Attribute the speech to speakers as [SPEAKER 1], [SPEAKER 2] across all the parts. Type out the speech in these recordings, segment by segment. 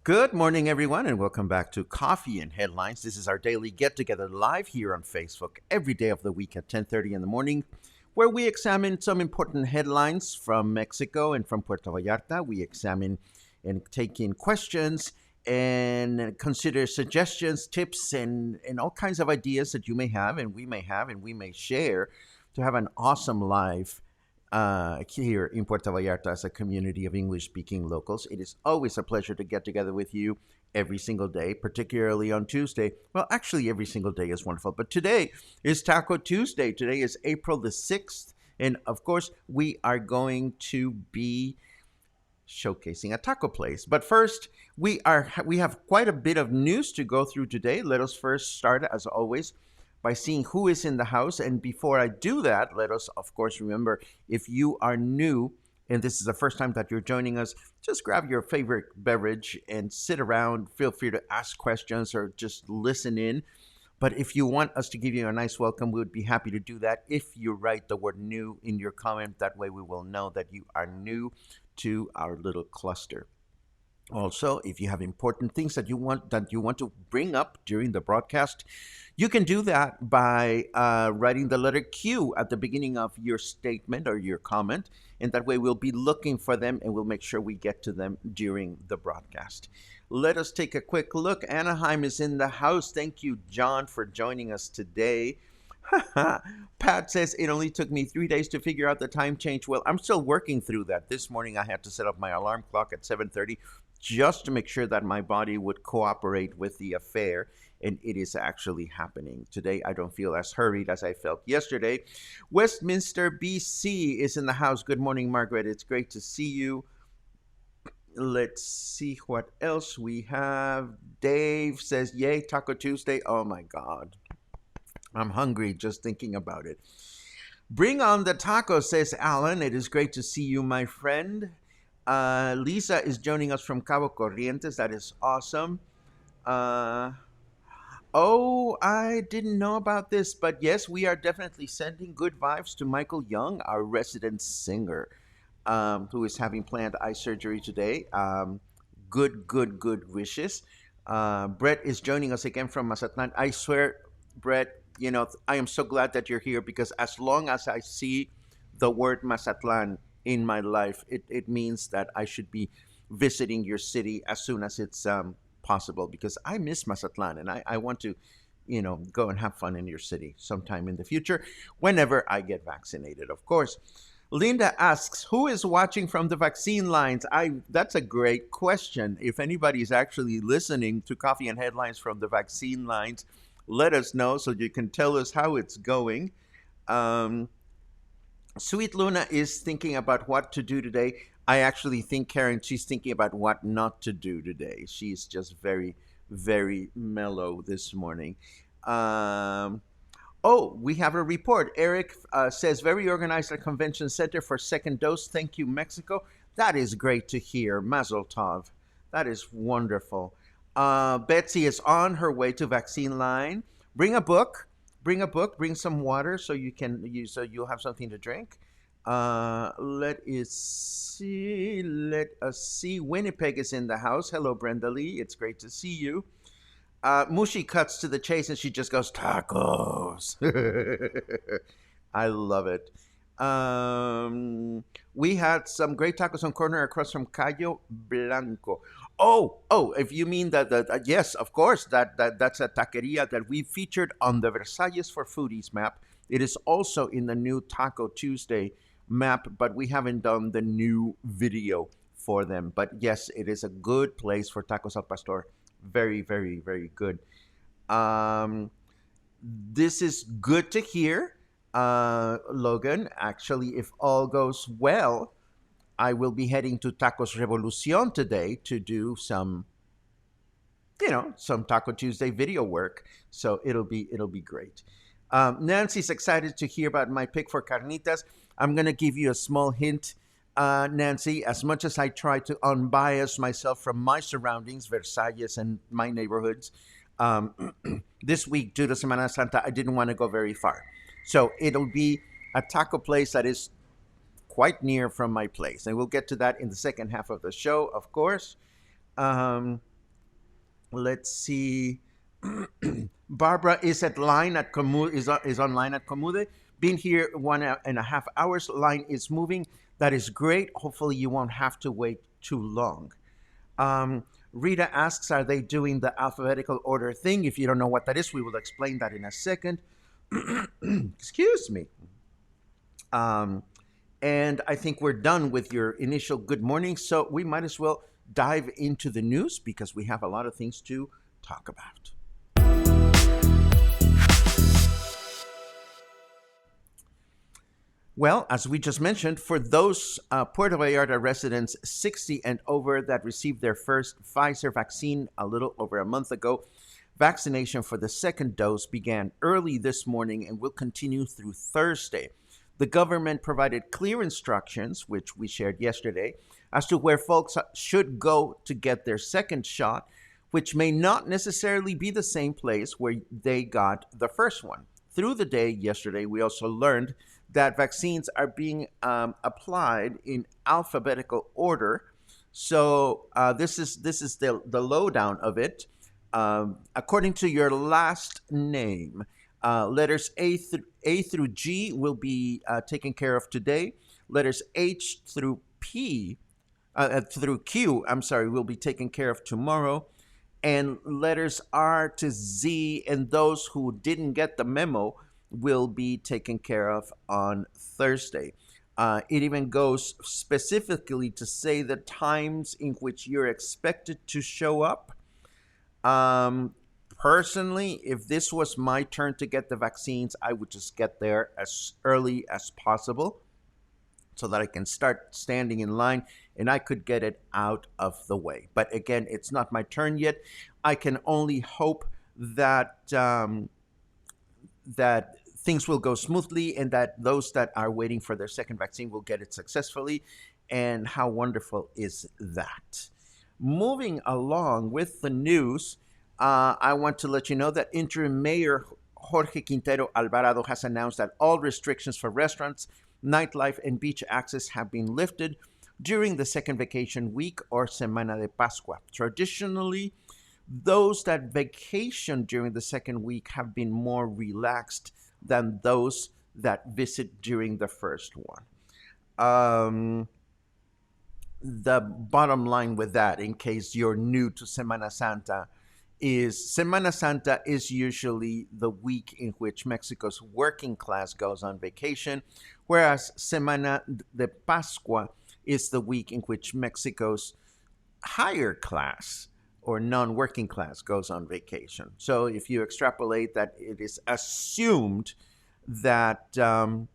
[SPEAKER 1] Good morning, everyone, and welcome back to Coffee and Headlines. This is our daily get-together live here on Facebook every day of the week at 10:30 in the morning, where we examine some important headlines from Mexico and from Puerto Vallarta. We examine and take in questions and consider suggestions, tips, and all kinds of ideas that you may have, and we may share to have an awesome live here in Puerto Vallarta as a community of English speaking locals. It is always a pleasure to get together with you every single day, particularly on Tuesday. Well, actually, every single day is wonderful, but today is Taco Tuesday. Today is April the 6th. And of course, we are going to be showcasing a taco place. But first, we have quite a bit of news to go through today. Let us first start, as always, by seeing who is in the house. And before I do that, let us, of course, remember, if you are new and this is the first time that you're joining us, just grab your favorite beverage and sit around. Feel free to ask questions or just listen in. But if you want us to give you a nice welcome, we would be happy to do that. If you write the word new in your comment, that way we will know that you are new to our little cluster. Also, if you have important things that you want to bring up during the broadcast, you can do that by writing the letter Q at the beginning of your statement or your comment, and that way we'll be looking for them and we'll make sure we get to them during the broadcast. Let us take a quick look. Anaheim is in the house. Thank you, John, for joining us today. Pat says, it only took me 3 days to figure out the time change. Well, I'm still working through that. This morning I had to set up my alarm clock at 7:30 just to make sure that my body would cooperate with the affair, and it is actually happening. Today I don't feel as hurried as I felt yesterday. Westminster, BC is in the house. Good morning, Margaret. It's great to see you. Let's see what else we have. Dave says, yay, Taco Tuesday. Oh my God. I'm hungry just thinking about it. Bring on the tacos, says Alan. It is great to see you, my friend. Lisa is joining us from Cabo Corrientes. That is awesome. Oh, I didn't know about this, but yes, we are definitely sending good vibes to Michael Young, our resident singer, who is having planned eye surgery today. Good wishes. Brett is joining us again from Mazatlan. I swear, Brett, I am so glad that you're here, because as long as I see the word Mazatlan in my life, it means that I should be visiting your city as soon as it's possible, because I miss Mazatlan and I want to, go and have fun in your city sometime in the future, whenever I get vaccinated, of course. Linda asks, who is watching from the vaccine lines? That's a great question. If anybody is actually listening to Coffee and Headlines from the vaccine lines, let us know so you can tell us how it's going. Sweet Luna is thinking about what to do today. I actually think, Karen, she's thinking about what not to do today. She's just very, very mellow this morning. Oh, we have a report. Eric says, very organized at Convention Center for second dose. Thank you, Mexico. That is great to hear. Mazel tov. That is wonderful. Betsy is on her way to vaccine line. Bring a book. Bring a book. Bring some water so so you'll have something to drink. Let us see. Let us see. Winnipeg is in the house. Hello, Brenda Lee. It's great to see you. Mushi cuts to the chase and she just goes, tacos. I love it. We had some great tacos on corner across from Cayo Blanco. Oh, if you mean that, yes, of course, that's a taqueria that we featured on the Versalles for Foodies map. It is also in the new Taco Tuesday map, but we haven't done the new video for them. But yes, it is a good place for tacos al pastor. Very, very, very good. This is good to hear, Logan. Actually, if all goes well, I will be heading to Tacos Revolucion today to do some, some Taco Tuesday video work. So it'll be great. Nancy's excited to hear about my pick for carnitas. I'm gonna give you a small hint. Nancy, as much as I try to unbias myself from my surroundings, Versalles and my neighborhoods, this week, due to Semana Santa, I didn't want to go very far. So it'll be a taco place that is quite near from my place. And we'll get to that in the second half of the show, of course. Let's see. Barbara is at line at Comude, is online at Comude. Been here 1.5 hours. Line is moving. That is great. Hopefully you won't have to wait too long. Rita asks, are they doing the alphabetical order thing? If you don't know what that is, we will explain that in a second. Excuse me. And I think we're done with your initial good morning, so we might as well dive into the news because we have a lot of things to talk about. Well, as we just mentioned, for those Puerto Vallarta residents 60 and over that received their first Pfizer vaccine a little over a month ago, vaccination for the second dose began early this morning and will continue through Thursday. The government provided clear instructions, which we shared yesterday, as to where folks should go to get their second shot, which may not necessarily be the same place where they got the first one. Through the day yesterday, we also learned that vaccines are being applied in alphabetical order. So this is the lowdown of it. According to your last name, letters A through G will be taken care of today. Letters H through Q, will be taken care of tomorrow. And letters R to Z and those who didn't get the memo will be taken care of on Thursday. It even goes specifically to say the times in which you're expected to show up. Personally, if this was my turn to get the vaccines, I would just get there as early as possible so that I can start standing in line and I could get it out of the way. But again, it's not my turn yet. I can only hope that that things will go smoothly and that those that are waiting for their second vaccine will get it successfully. And how wonderful is that? Moving along with the news, I want to let you know that interim mayor Jorge Quintero Alvarado has announced that all restrictions for restaurants, nightlife, and beach access have been lifted during the second vacation week or Semana de Pascua. Traditionally, those that vacation during the second week have been more relaxed than those that visit during the first one. The bottom line with that, in case you're new to Semana Santa is usually the week in which Mexico's working class goes on vacation, whereas Semana de Pascua is the week in which Mexico's higher class or non-working class goes on vacation. So if you extrapolate that, it is assumed that the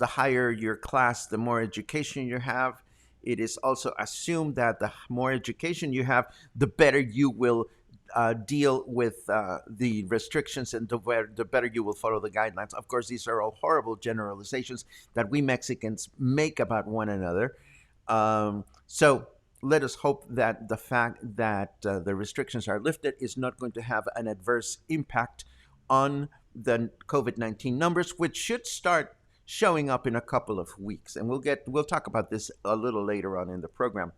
[SPEAKER 1] higher your class, the more education you have. It is also assumed that the more education you have, the better you will deal with the restrictions, and the better you will follow the guidelines. Of course, these are all horrible generalizations that we Mexicans make about one another. So let us hope that the fact that the restrictions are lifted is not going to have an adverse impact on the COVID-19 numbers, which should start showing up in a couple of weeks. And we'll talk about this a little later on in the program.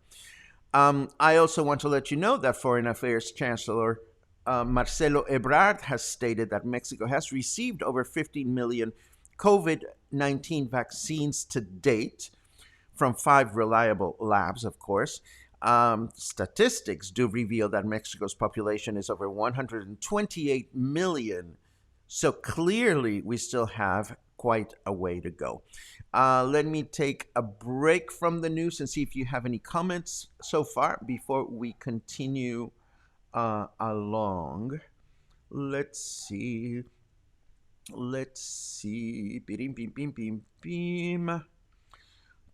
[SPEAKER 1] I also want to let you know that Foreign Affairs Chancellor Marcelo Ebrard has stated that Mexico has received over 15 million COVID 19 vaccines to date from 5 reliable labs, of course. Statistics do reveal that Mexico's population is over 128 million. So clearly, we still have quite a way to go. Let me take a break from the news and see if you have any comments so far before we continue along. Let's see. Bim, bim, bim, bim, bim.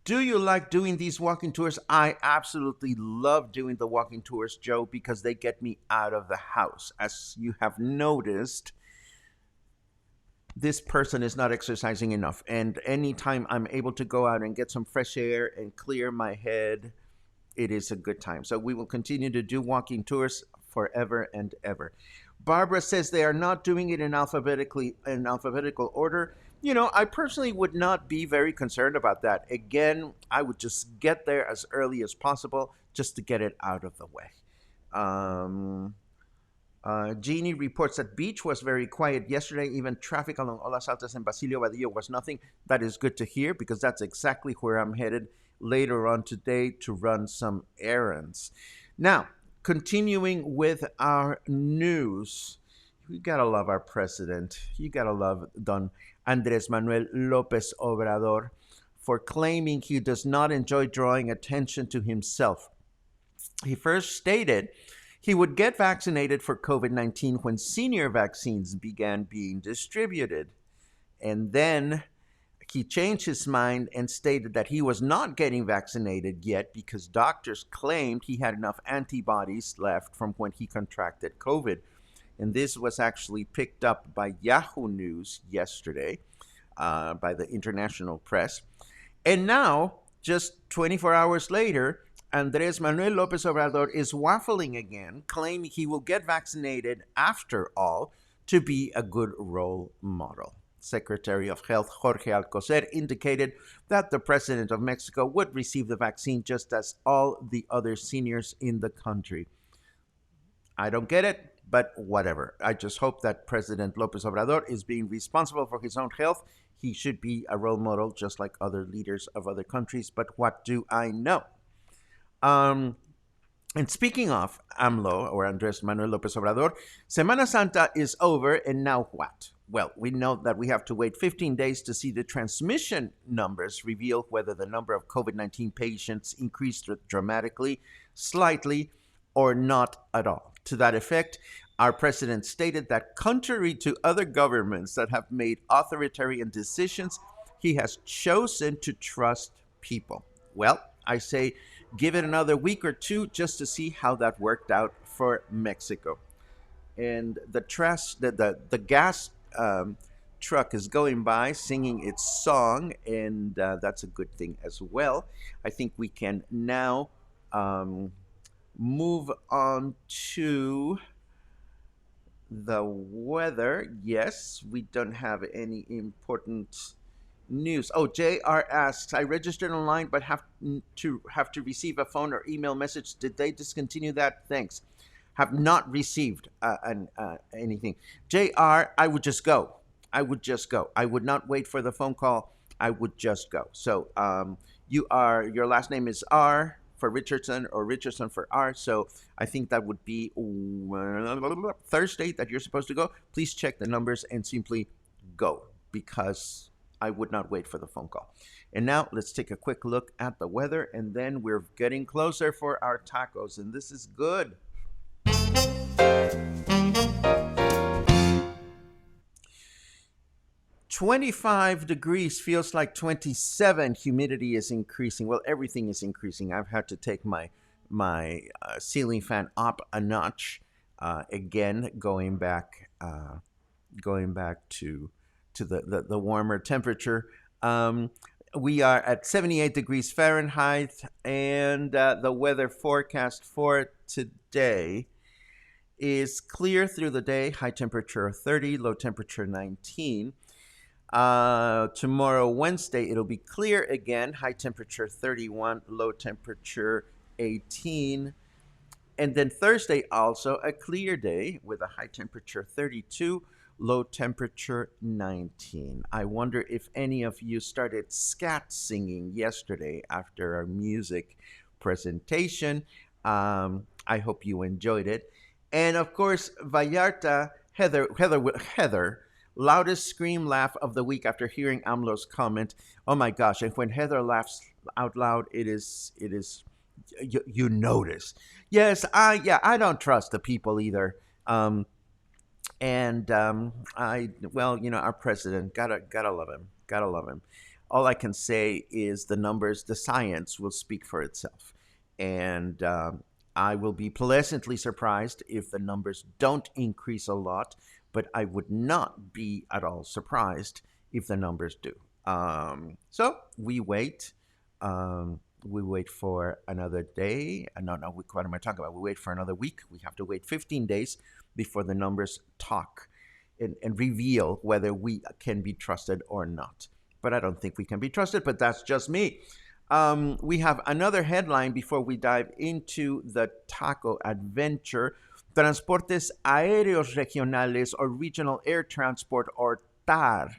[SPEAKER 1] Do you like doing these walking tours? I absolutely love doing the walking tours, Joe, because they get me out of the house. As you have noticed, this person is not exercising enough. And anytime I'm able to go out and get some fresh air and clear my head, it is a good time. So we will continue to do walking tours forever and ever. Barbara says they are not doing it in alphabetical order. You know, I personally would not be very concerned about that. Again, I would just get there as early as possible just to get it out of the way. Jeannie reports that beach was very quiet yesterday. Even traffic along Olas Altas and Basilio Vadillo was nothing. That is good to hear because that's exactly where I'm headed later on today to run some errands. Now, continuing with our news, you gotta love our president. You gotta love Don Andrés Manuel López Obrador for claiming he does not enjoy drawing attention to himself. He first stated he would get vaccinated for COVID-19 when senior vaccines began being distributed. And then he changed his mind and stated that he was not getting vaccinated yet because doctors claimed he had enough antibodies left from when he contracted COVID. And this was actually picked up by Yahoo News yesterday, by the international press. And now, just 24 hours later, Andrés Manuel López Obrador is waffling again, claiming he will get vaccinated after all to be a good role model. Secretary of Health Jorge Alcocer indicated that the president of Mexico would receive the vaccine just as all the other seniors in the country. I don't get it, but whatever. I just hope that President López Obrador is being responsible for his own health. He should be a role model just like other leaders of other countries, but what do I know? And speaking of AMLO, or Andrés Manuel López Obrador, Semana Santa is over, and now what? Well, we know that we have to wait 15 days to see the transmission numbers reveal whether the number of COVID-19 patients increased dramatically, slightly, or not at all. To that effect, our president stated that contrary to other governments that have made authoritarian decisions, he has chosen to trust people. Well, I say give it another week or two just to see how that worked out for Mexico. And the gas truck is going by singing its song, and that's a good thing as well. I think we can now move on to the weather. Yes, we don't have any important news. Oh, JR asks, I registered online but have to receive a phone or email message. Did they discontinue that? Thanks. Have not received anything. JR, I would just go. I would not wait for the phone call. I would just go. So your last name is R for Richardson or Richardson for R. So I think that would be Thursday that you're supposed to go. Please check the numbers and simply go, because I would not wait for the phone call. And now let's take a quick look at the weather, and then we're getting closer for our tacos, and this is good. 25 degrees feels like 27. Humidity is increasing. Well, everything is increasing. I've had to take my ceiling fan up a notch Again, going back to the warmer temperature. Um, we are at 78 degrees Fahrenheit, and the weather forecast for today is clear through the day, high temperature 30, low temperature 19. Tomorrow, Wednesday, it'll be clear again, high temperature 31, low temperature 18. And then Thursday, also a clear day with a high temperature 32, low temperature 19. I wonder if any of you started scat singing yesterday after our music presentation. I hope you enjoyed it. And of course, Vallarta, Heather, loudest scream laugh of the week after hearing AMLO's comment. Oh my gosh! And when Heather laughs out loud, you notice. Yes, I don't trust the people either. And I well, our president, gotta love him, gotta love him. All I can say is the numbers, the science will speak for itself, and I will be pleasantly surprised if the numbers don't increase a lot, but I would not be at all surprised if the numbers do. So we wait. We wait for another day. No, no, what am I talking about? We wait for another week. We have to wait 15 days before the numbers talk and reveal whether we can be trusted or not. But I don't think we can be trusted, but that's just me. We have another headline before we dive into the taco adventure. Transportes Aéreos Regionales or Regional Air Transport, or TAR,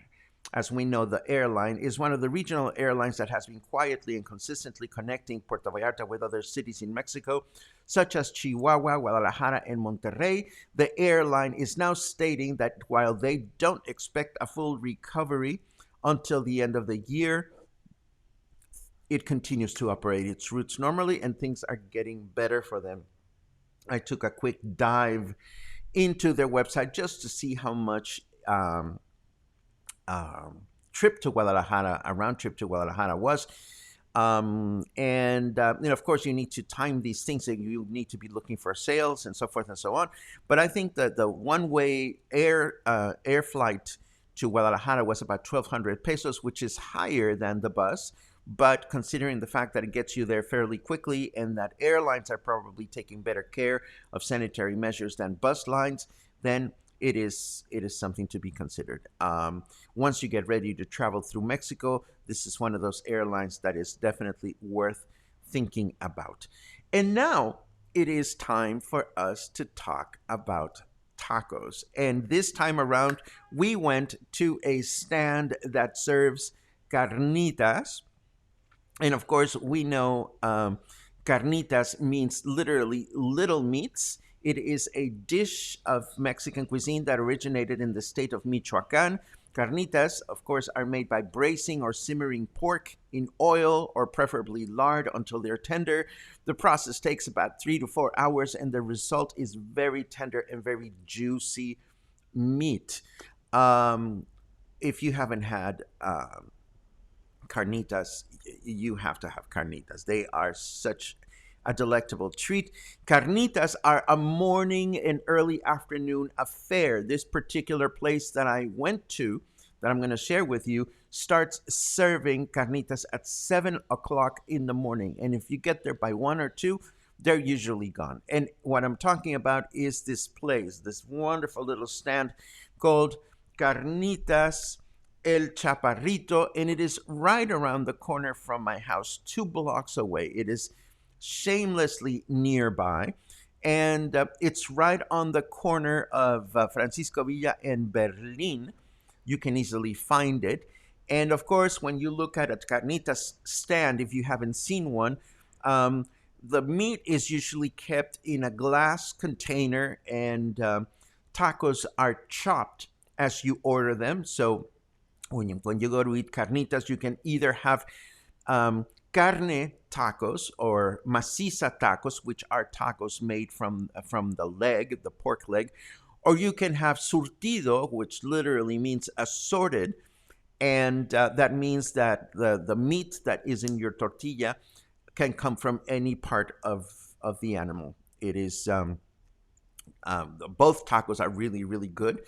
[SPEAKER 1] as we know, the airline is one of the regional airlines that has been quietly and consistently connecting Puerto Vallarta with other cities in Mexico, such as Chihuahua, Guadalajara, and Monterrey. The airline is now stating that while they don't expect a full recovery until the end of the year, it continues to operate its routes normally, and things are getting better for them. I took a quick dive into their website just to see how much trip to Guadalajara, a round trip to Guadalajara was. Of course, you need to time these things, and you need to be looking for sales and so forth and so on. But I think that the one-way air flight to Guadalajara was about 1,200 pesos, which is higher than the bus. But considering the fact that it gets you there fairly quickly and that airlines are probably taking better care of sanitary measures than bus lines, then it is something to be considered. Once you get ready to travel through Mexico, this is one of those airlines that is definitely worth thinking about. And now it is time for us to talk about tacos. And this time around, we went to a stand that serves carnitas. And of course, we know carnitas means literally little meats. It is a dish of Mexican cuisine that originated in the state of Michoacan. Carnitas, of course, are made by braising or simmering pork in oil or preferably lard until they're tender. The process takes about 3 to 4 hours, and the result is very tender and very juicy meat. If you haven't had carnitas, you have to have carnitas. They are such a delectable treat. Carnitas are a morning and early afternoon affair. This particular place that I went to, that I'm going to share with you, starts serving carnitas at 7 o'clock in the morning. And if you get there by 1 or 2, they're usually gone. And what I'm talking about is this place, this wonderful little stand called Carnitas El Chaparrito, and it is right around the corner from my house, 2 blocks away. It is shamelessly nearby, and it's right on the corner of Francisco Villa and Berlin. You can easily find it. And of course, when you look at a carnitas stand, if you haven't seen one, the meat is usually kept in a glass container, and tacos are chopped as you order them. So when you go to eat carnitas, you can either have carne tacos or maciza tacos, which are tacos made from the leg, the pork leg, or you can have surtido, which literally means assorted, and that means that the meat that is in your tortilla can come from any part of the animal. It is Both tacos are really, really good.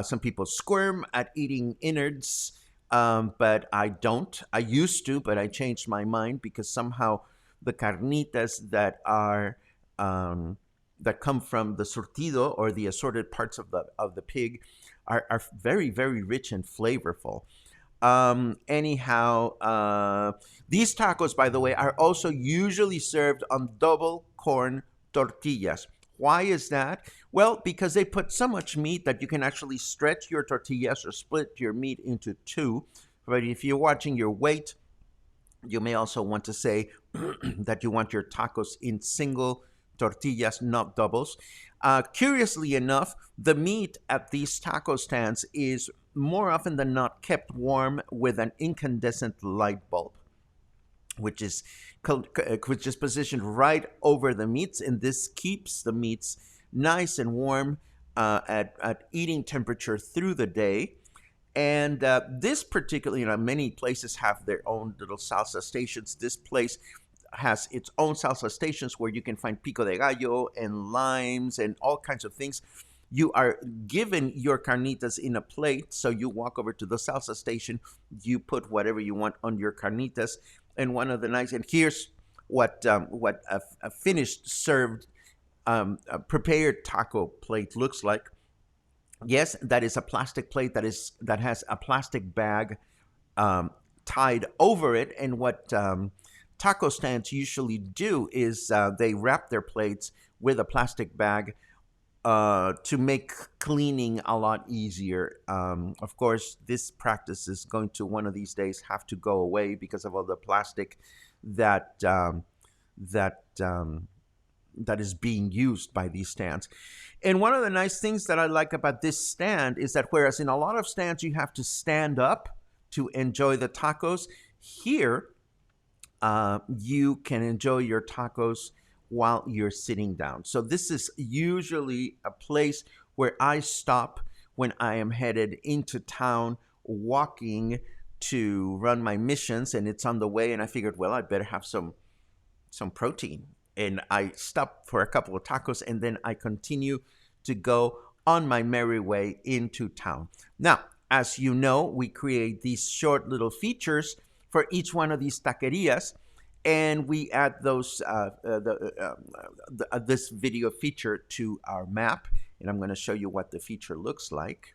[SPEAKER 1] Some people squirm at eating innards, but I don't. I used to, but I changed my mind because somehow the carnitas that come from the surtido or the assorted parts of the pig are very, very rich and flavorful. Anyhow, these tacos, by the way, are also usually served on double corn tortillas. Why is that? Well, because they put so much meat that you can actually stretch your tortillas or split your meat into two. But if you're watching your weight, you may also want to say that you want your tacos in single tortillas, not doubles. Curiously enough, the meat at these taco stands is more often than not kept warm with an incandescent light bulb, which is positioned right over the meats, and this keeps the meats nice and warm at eating temperature through the day. And this particular, many places have their own little salsa stations. This place has its own salsa stations where you can find pico de gallo and limes and all kinds of things. You are given your carnitas in a plate, so you walk over to the salsa station, you put whatever you want on your carnitas, and one of the nice, and here's what a finished served a prepared taco plate looks like. Yes, that is a plastic plate that has a plastic bag tied over it. And what taco stands usually do is they wrap their plates with a plastic bag to make cleaning a lot easier. Of course, this practice is going to one of these days have to go away because of all the plastic that that that is being used by these stands. And one of the nice things that I like about this stand is that whereas in a lot of stands you have to stand up to enjoy the tacos, here you can enjoy your tacos while you're sitting down. So this is usually a place where I stop when I am headed into town walking to run my missions, and it's on the way, and I figured, well, I better have some protein. And I stop for a couple of tacos, and then I continue to go on my merry way into town. Now, as you know, we create these short little features for each one of these taquerias, and we add those this video feature to our map. And I'm going to show you what the feature looks like.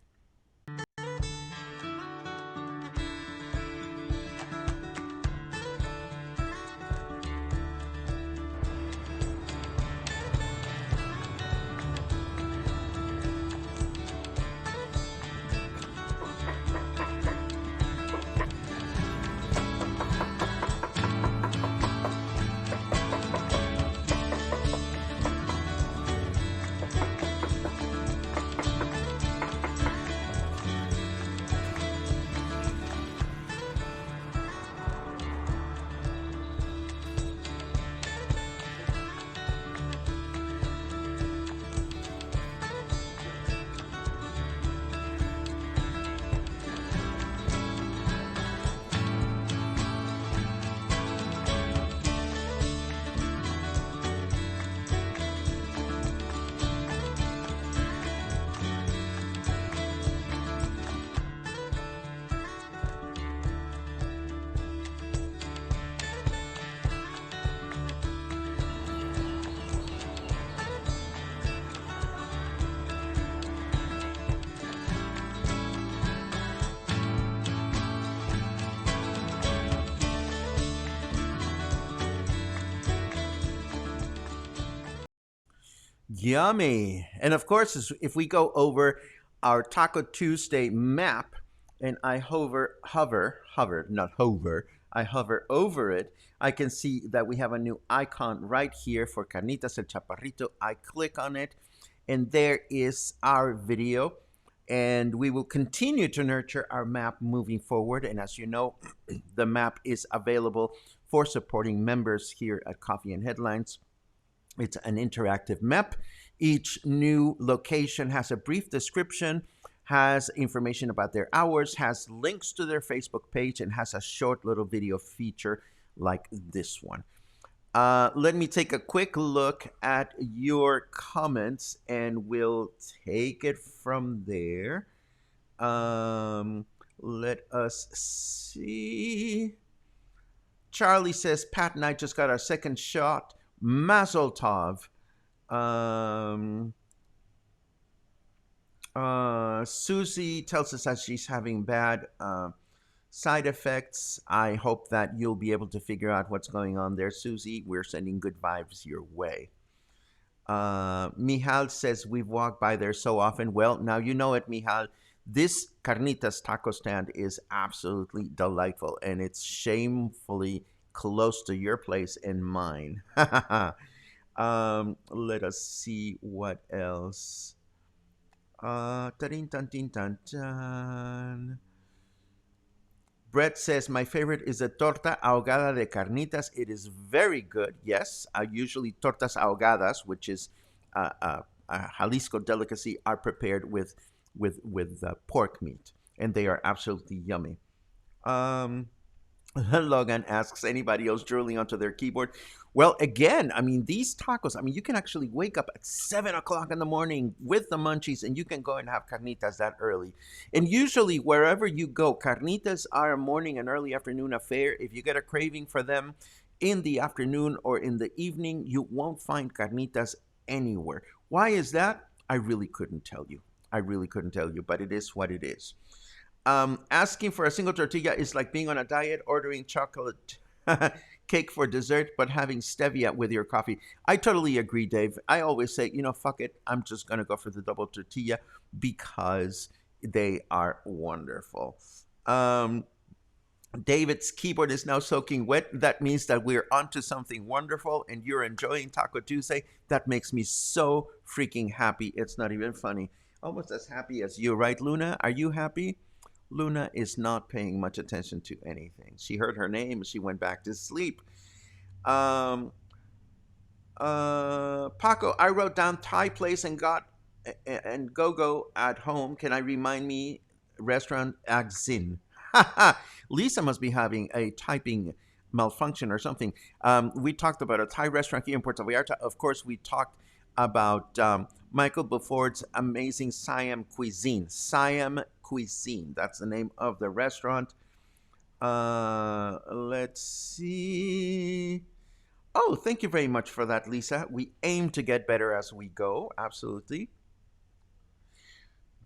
[SPEAKER 1] Yummy. And of course, if we go over our Taco Tuesday map and I I hover over it, I can see that we have a new icon right here for Carnitas el Chaparrito. I click on it, and there is our video. And we will continue to nurture our map moving forward. And as you know, the map is available for supporting members here at Coffee and Headlines. It's an interactive map. Each new location has a brief description, has information about their hours, has links to their Facebook page, and has a short little video feature like this one. Let me take a quick look at your comments and we'll take it from there. Um, Let us see. Charlie says, Pat and I just got our second shot. Mazel tov. Um, Susie tells us that she's having bad side effects. I hope that you'll be able to figure out what's going on there, Susie. We're sending good vibes your way. Mihal says we've walked by there so often. Well, now you know it, Mihal. This Carnitas taco stand is absolutely delightful, and it's shamefully close to your place and mine. Let us see what else. Tarin tan tin tan tan. Brett says, my favorite is the torta ahogada de carnitas. It is very good. Yes, usually tortas ahogadas, which is a Jalisco delicacy, are prepared with pork meat, and they are absolutely yummy. Um, Logan asks, anybody else drooling onto their keyboard? Well, again, I mean, these tacos, I mean, you can actually wake up at 7 o'clock in the morning with the munchies and you can go and have carnitas that early. And usually, wherever you go, carnitas are a morning and early afternoon affair. If you get a craving for them in the afternoon or in the evening, you won't find carnitas anywhere. Why is that? I really couldn't tell you. I really couldn't tell you, but it is what it is. Asking for a single tortilla is like being on a diet, ordering chocolate cake for dessert, but having stevia with your coffee. I totally agree, Dave. I always say, fuck it. I'm just going to go for the double tortilla because they are wonderful. David's keyboard is now soaking wet. That means that we're onto something wonderful and you're enjoying Taco Tuesday. That makes me so freaking happy. It's not even funny. Almost as happy as you, right, Luna? Are you happy? Luna is not paying much attention to anything. She heard her name and she went back to sleep. Paco, I wrote down Thai place and go at home. Can I remind me restaurant Axin? Lisa must be having a typing malfunction or something. We talked about a Thai restaurant here in Puerto Vallarta. Of course, we talked about Michael Beaufort's amazing Siam Cuisine. Siam Cuisine. That's the name of the restaurant. Let's see. Oh, thank you very much for that, Lisa. We aim to get better as we go. Absolutely.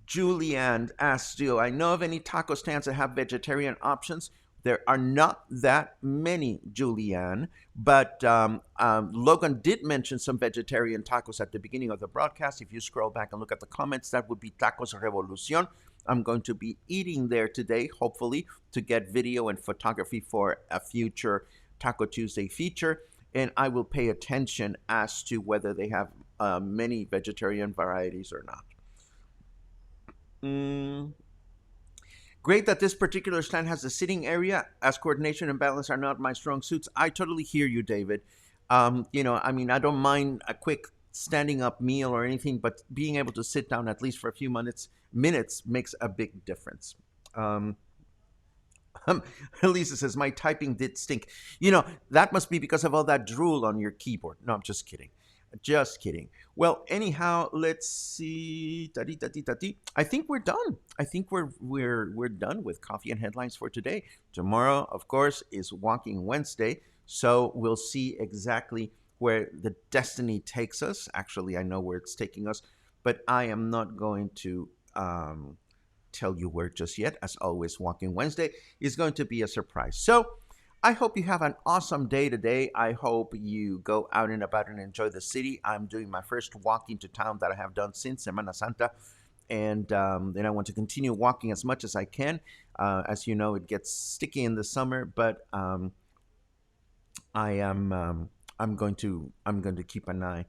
[SPEAKER 1] Julianne asks, do I know of any taco stands that have vegetarian options? There are not that many, Julianne, but Logan did mention some vegetarian tacos at the beginning of the broadcast. If you scroll back and look at the comments, that would be Tacos Revolucion. I'm going to be eating there today, hopefully, to get video and photography for a future Taco Tuesday feature. And I will pay attention as to whether they have many vegetarian varieties or not. Great that this particular stand has a sitting area, as coordination and balance are not my strong suits. I totally hear you, David. I mean, I don't mind a quick standing up meal or anything, but being able to sit down at least for a few minutes makes a big difference. Lisa says, my typing did stink. That must be because of all that drool on your keyboard. No, I'm just kidding. Just kidding. Well, anyhow, let's see. I think we're done. I think we're done with coffee and headlines for today. Tomorrow, of course, is Walking Wednesday, so we'll see exactly where the destiny takes us. Actually, I know where it's taking us, but I am not going to tell you where just yet. As always, Walking Wednesday is going to be a surprise. So I hope you have an awesome day today. I hope you go out and about and enjoy the city. I'm doing my first walk into town that I have done since Semana Santa. And then I want to continue walking as much as I can. As you know, it gets sticky in the summer, but I'm going to keep an eye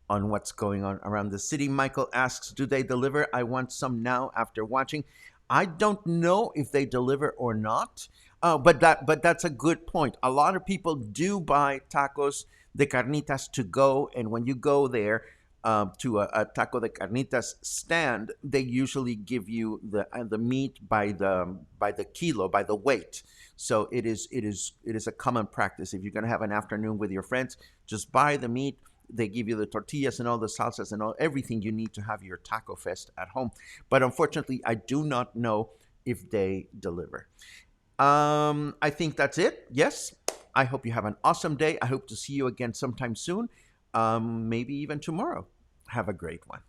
[SPEAKER 1] on what's going on around the city. Michael asks, do they deliver? I want some now after watching. I don't know if they deliver or not. But that's a good point. A lot of people do buy tacos de carnitas to go, and when you go there, to a taco de carnitas stand, they usually give you the meat by the kilo, by the weight. So it is a common practice. If you're going to have an afternoon with your friends, just buy the meat. They give you the tortillas and all the salsas and all everything you need to have your taco fest at home. But unfortunately, I do not know if they deliver. I think that's it. Yes. I hope you have an awesome day. I hope to see you again sometime soon. Maybe even tomorrow. Have a great one.